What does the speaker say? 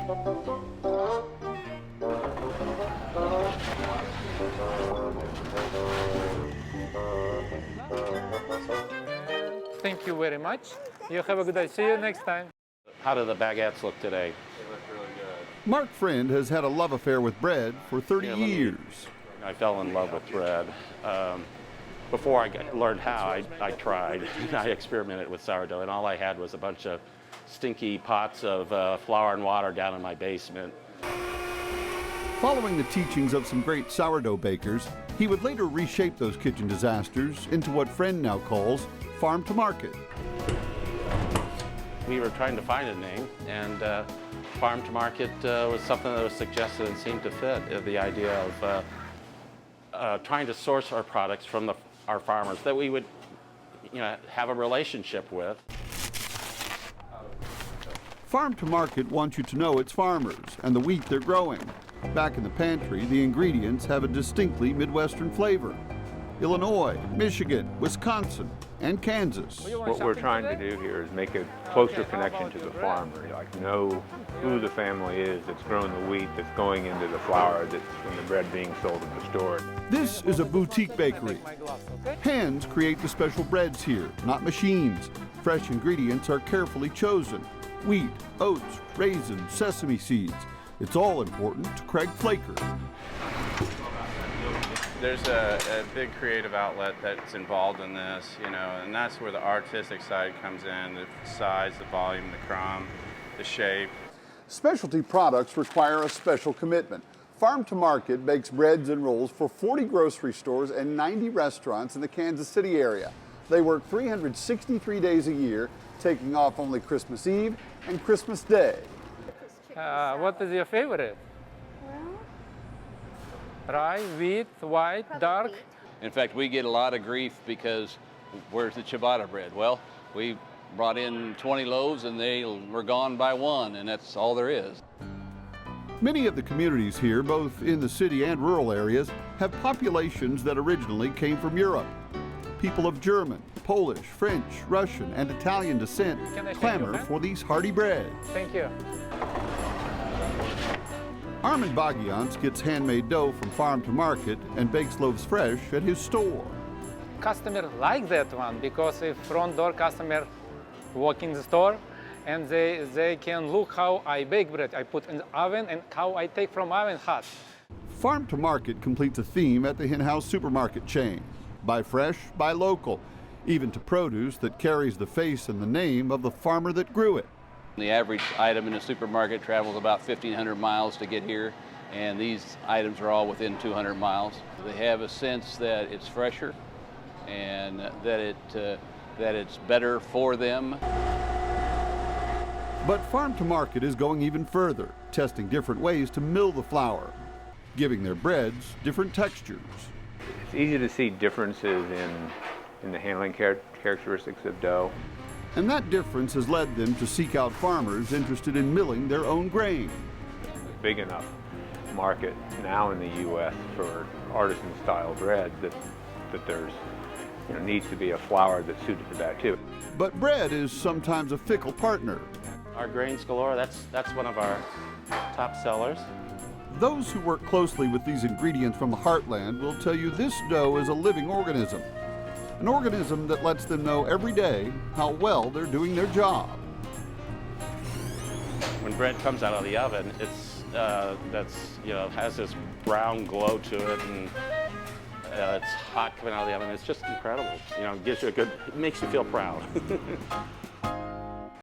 Thank you very much. You have a good day. See you next time. How do the baguettes look today? They look really good. Mark Friend has had a love affair with bread for 30 years. I fell in love with bread. Before I learned how, I tried. I experimented with sourdough, and all I had was a bunch of stinky pots of flour and water down in my basement. Following the teachings of some great sourdough bakers, he would later reshape those kitchen disasters into what Friend now calls farm to market. We were trying to find a name, and farm to market was something that was suggested and seemed to fit the idea of trying to source our products from our farmers that we would, have a relationship with. Farm to market wants you to know it's farmers and the wheat they're growing. Back in the pantry, the ingredients have a distinctly Midwestern flavor. Illinois, Michigan, Wisconsin, and Kansas. What we're trying to do here is make a closer connection to the farmer, like know who the family is that's growing the wheat that's going into the flour that's in the bread being sold at the store. This is a boutique bakery. Hands create the special breads here, not machines. Fresh ingredients are carefully chosen. Wheat, oats, raisins, sesame seeds. It's all important to Craig Flaker. There's a big creative outlet that's involved in this, and that's where the artistic side comes in, the size, the volume, the crumb, the shape. Specialty products require a special commitment. Farm to Market bakes breads and rolls for 40 grocery stores and 90 restaurants in the Kansas City area. They work 363 days a year, taking off only Christmas Eve and Christmas Day. What is your favorite? Rye, wheat, white, dark? In fact, we get a lot of grief because where's the ciabatta bread? Well, we brought in 20 loaves and they were gone by one, and that's all there is. Many of the communities here, both in the city and rural areas, have populations that originally came from Europe. People of German, Polish, French, Russian, and Italian descent clamor for these hearty breads. Thank you. Armin Bagians gets handmade dough from farm to market and bakes loaves fresh at his store. Customer like that one because if front door customer walk in the store and they can look how I bake bread. I put in the oven and how I take from oven hot. Farm to market completes a theme at the Hen House supermarket chain. Buy fresh, buy local, even to produce that carries the face and the name of the farmer that grew it. The average item in a supermarket travels about 1,500 miles to get here, and these items are all within 200 miles. They have a sense that it's fresher and that it's better for them. But farm to market is going even further, testing different ways to mill the flour, giving their breads different textures. It's easy to see differences in the handling characteristics of dough. And that difference has led them to seek out farmers interested in milling their own grain. Big enough market now in the U.S. for artisan-style bread that there's needs to be a flour that's suited to that too. But bread is sometimes a fickle partner. Our grains galore, that's one of our top sellers. Those who work closely with these ingredients from the Heartland will tell you this dough is a living organism. An organism that lets them know every day how well they're doing their job. When bread comes out of the oven, has this brown glow to it, and it's hot coming out of the oven. It's just incredible. It makes you feel proud.